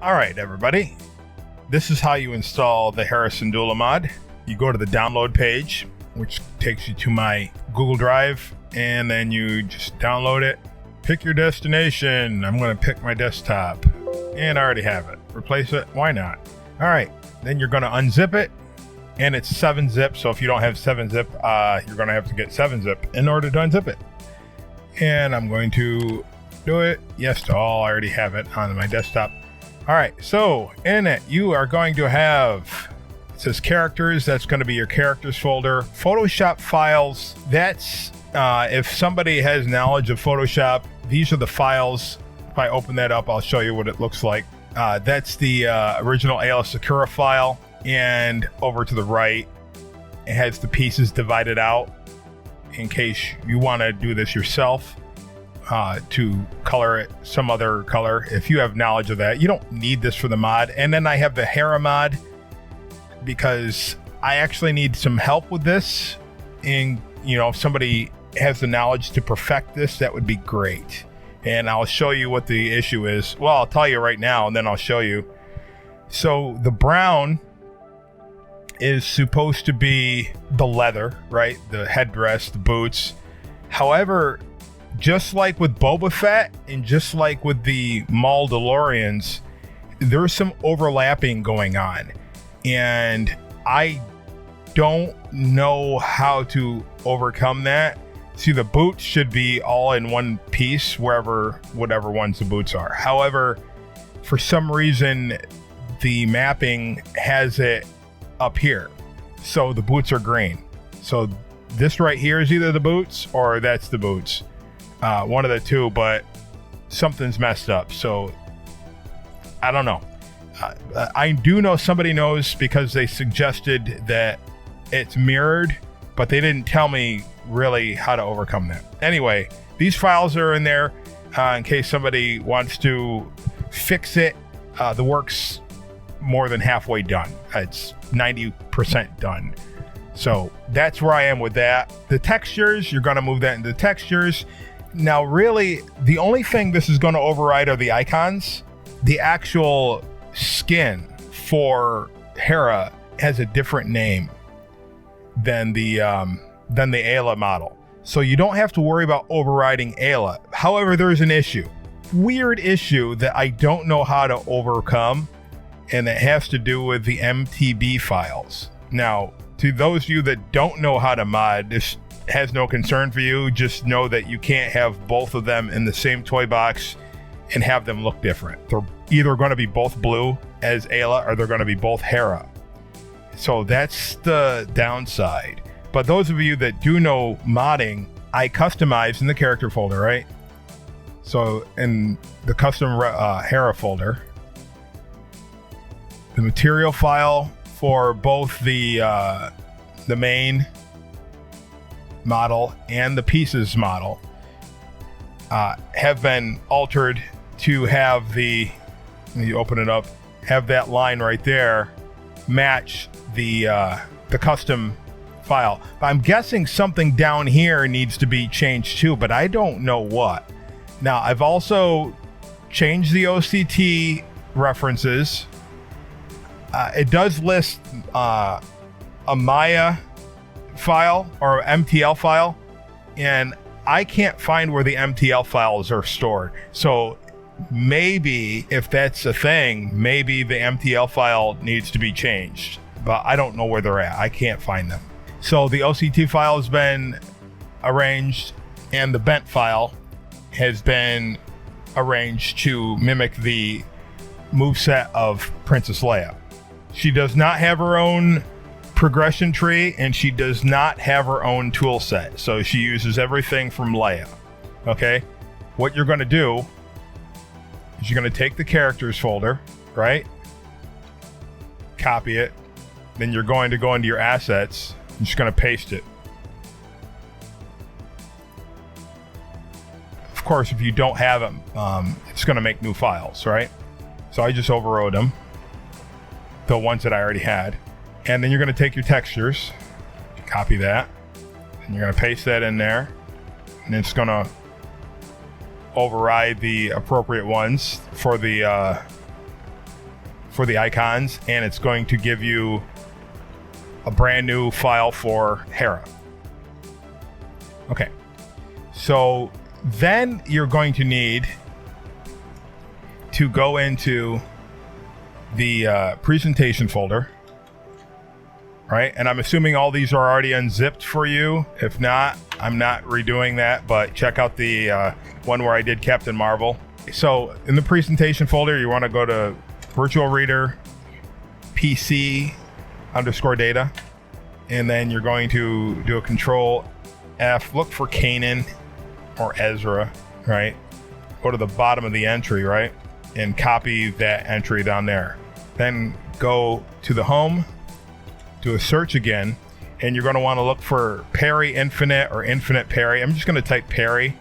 Alright everybody, this is how you install the Hera Syndulla mod. You go to the download page, which takes you to my Google Drive, and then you just download it. Pick your destination. I'm going to pick my desktop, and I already have it. Replace it, why not? Alright, then you're going to unzip it, and it's 7-zip, so if you don't have 7-zip, you're going to have to get 7-zip in order to unzip it. And I'm going to do it. Yes to all, I already have it on my desktop. Alright, so in it, you are going to have, it says characters, that's going to be your characters folder. Photoshop files, that's, if somebody has knowledge of Photoshop, these are the files. If I open that up, I'll show you what it looks like. That's the original Ayla Secura file, and over to the right, it has the pieces divided out in case you want to do this yourself. To color it some other color. If you have knowledge of that, you don't need this for the mod. And then I have the Hera mod because I actually need some help with this. And, you know, if somebody has the knowledge to perfect this, that would be great. And I'll show you what the issue is. Well, I'll tell you right now, and then I'll show you. So the brown is supposed to be the leather, right? The headdress, the boots. However, just like with Boba Fett and just like with the Mandalorians, there's some overlapping going on. And I don't know how to overcome that. See, the boots should be all in one piece, whatever ones the boots are. However, for some reason, the mapping has it up here. So the boots are green. So this right here is either the boots or that's the boots. One of the two, but something's messed up. So I don't know. I do know somebody knows because they suggested that it's mirrored, but they didn't tell me really how to overcome that. Anyway, these files are in there in case somebody wants to fix it. The work's more than halfway done. It's 90% done. So that's where I am with that. The textures, you're going to move that into textures. Now, really, the only thing this is going to override are the icons. The actual skin for Hera has a different name than the Ayla model. So you don't have to worry about overriding Ayla. However, there is an issue. Weird issue that I don't know how to overcome, and it has to do with the MTB files. Now, to those of you that don't know how to mod, this has no concern for you. Just know that you can't have both of them in the same toy box and have them look different. They're either going to be both blue as Ayla or they're going to be both Hera. So that's the downside. But those of you that do know modding, I customize in the character folder, right? So in the custom Hera folder, the material file for both the main model and the pieces model have been altered to have the, when you open it up, have that line right there match the custom file. But I'm guessing something down here needs to be changed too, but I don't know what. Now, I've also changed the OCT references. It does list a Maya file or MTL file, and I can't find where the MTL files are stored. So maybe if that's a thing, maybe the MTL file needs to be changed, but I don't know where they're at. I can't find them. So the OCT file has been arranged, and the bent file has been arranged to mimic the moveset of Princess Leia. She does not have her own progression tree, and she does not have her own tool set. So she uses everything from Leia. Okay? What you're going to do is you're going to take the characters folder, right? Copy it. Then you're going to go into your assets. You're just going to paste it. Of course, if you don't have them, it's going to make new files, right? So I just overrode them, the ones that I already had. And then you're going to take your textures, copy that, and you're going to paste that in there, and it's going to override the appropriate ones for the for the icons, and it's going to give you a brand new file for Hera. Okay, so then you're going to need to go into the presentation folder, right? And I'm assuming all these are already unzipped for you. If not, I'm not redoing that, but check out the one where I did Captain Marvel. So in the presentation folder, you want to go to Virtual Reader, PC _ data, and then you're going to do a Control F, look for Kanan or Ezra, right? Go to the bottom of the entry, right? And copy that entry down there. Then go to the home, do a search again, and you're going to want to look for Perry Infinite or Infinite Perry. I'm just going to type Perry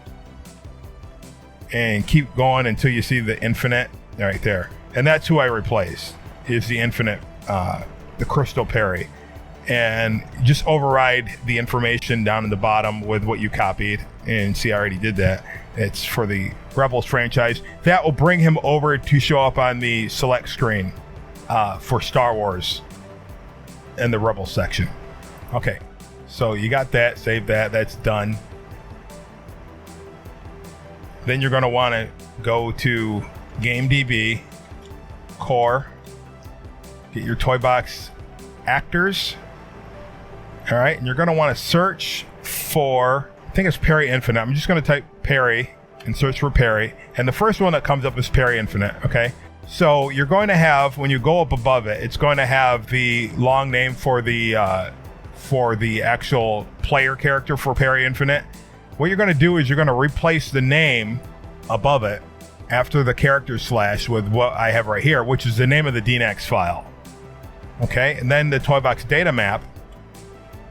and keep going until you see the Infinite right there. And that's who I replaced, is the Infinite, the Crystal Perry. And just override the information down in the bottom with what you copied. And see, I already did that. It's for the Rebels franchise. That will bring him over to show up on the select screen for Star Wars and the Rebels section. Okay, so you got that, save that, that's done. Then you're gonna wanna go to GameDB, Core, get your Toy Box actors. All right, and you're going to want to search for, I think it's Perry Infinite. I'm just going to type Perry and search for Perry. And the first one that comes up is Perry Infinite, okay? So you're going to have, when you go up above it, it's going to have the long name for the actual player character for Perry Infinite. What you're going to do is you're going to replace the name above it after the character slash with what I have right here, which is the name of the DNX file. Okay, and then the Toy Box data map,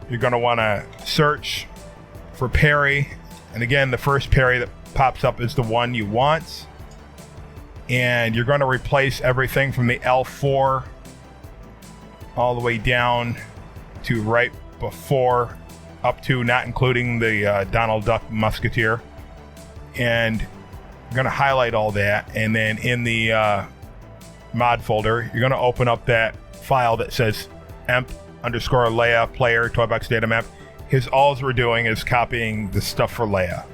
you're going to want to search for Perry. And again, the first Perry that pops up is the one you want. And you're going to replace everything from the L4 all the way down to right before, up to not including the Donald Duck Musketeer. And you're going to highlight all that. And then in the mod folder, you're going to open up that file that says emp_Leia player Toy Box data map. Because all we're doing is copying the stuff for Leia.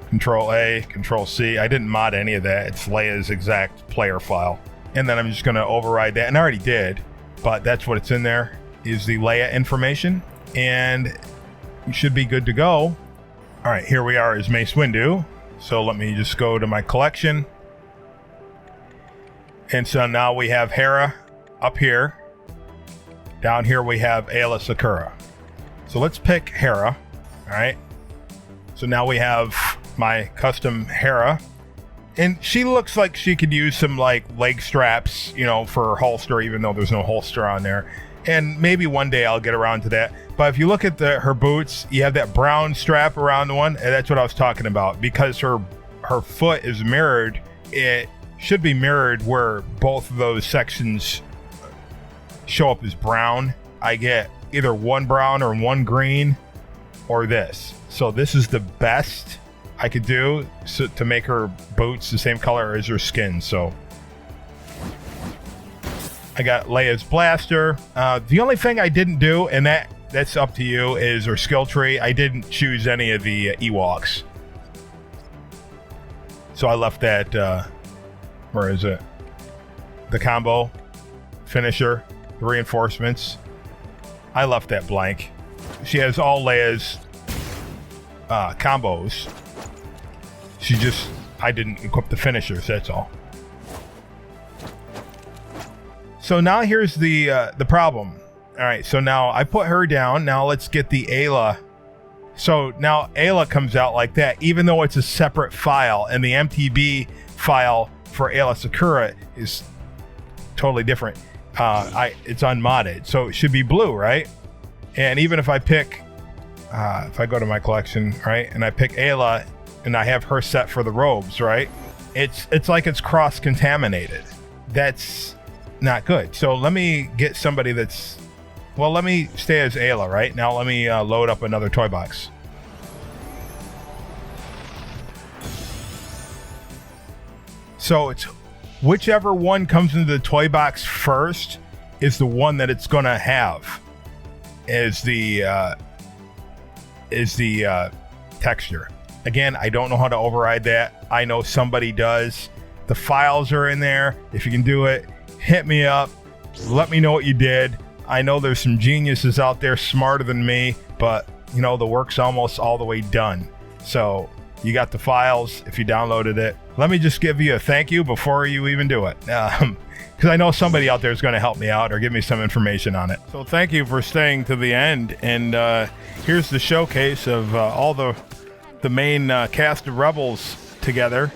Control A, Control C. I didn't mod any of that. It's Leia's exact player file. And then I'm just going to override that. And I already did, but that's what it's in there, is the Leia information. And you should be good to go. All right, here we are as Mace Windu. So let me just go to my collection. And so now we have Hera up here. Down here we have Aayla Secura. So let's pick Hera. All right. So now we have my custom Hera. And she looks like she could use some like leg straps, you know, for her holster, even though there's no holster on there. And maybe one day I'll get around to that. But if you look at her boots, you have that brown strap around the one. And that's what I was talking about. Because her foot is mirrored, it should be mirrored where both of those sections show up as brown. I get either one brown or one green or this. So this is the best I could do to make her boots the same color as her skin. So I got Leia's blaster. The only thing I didn't do, and that's up to you, is her skill tree. I didn't choose any of the Ewoks. So I left that, where is it? The combo, finisher, the reinforcements. I left that blank. She has all Leia's combos. I didn't equip the finishers, that's all. So now here's the problem. All right, so now I put her down. Now let's get the Aayla. So now Aayla comes out like that, even though it's a separate file, and the MTB file for Aayla Secura is totally different. It's unmodded, so it should be blue, right? And even if I pick, if I go to my collection, right, and I pick Aayla, and I have her set for the robes, right? It's like it's cross-contaminated. That's not good. So let me get somebody that's, well, let me stay as Aayla, right? Now let me load up another toy box. So it's whichever one comes into the toy box first is the one that it's going to have as the texture. Again, I don't know how to override that. I know somebody does. The files are in there. If you can do it, hit me up. Let me know what you did. I know there's some geniuses out there smarter than me, but you know, the work's almost all the way done. So you got the files if you downloaded it. Let me just give you a thank you before you even do it. Because I know somebody out there is going to help me out or give me some information on it. So thank you for staying to the end. And here's the showcase of all the main cast of Rebels together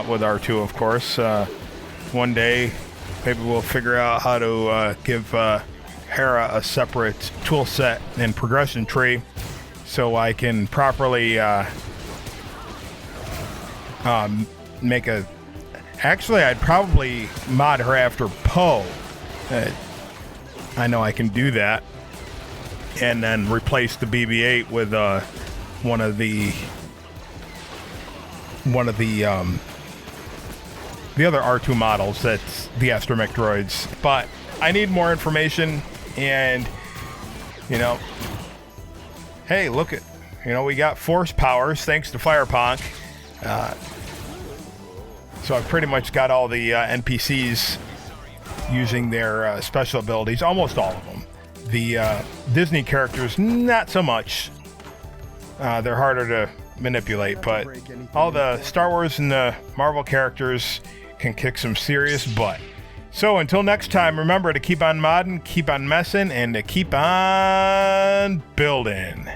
with R2, of course. One day, maybe we'll figure out how to give Hera a separate tool set and progression tree so I can properly make a... Actually, I'd probably mod her after Poe. I know I can do that. And then replace the BB-8 with one of the other R2 models. That's the astromech droids. But I need more information, and you know, hey, look at, you know, we got force powers thanks to Firepunk. So I've pretty much got all the NPCs using their special abilities, almost all of them. The Disney characters, not so much. They're harder to manipulate, but all the Star Wars and the Marvel characters can kick some serious butt. So until next time, remember to keep on modding, keep on messing, and to keep on building.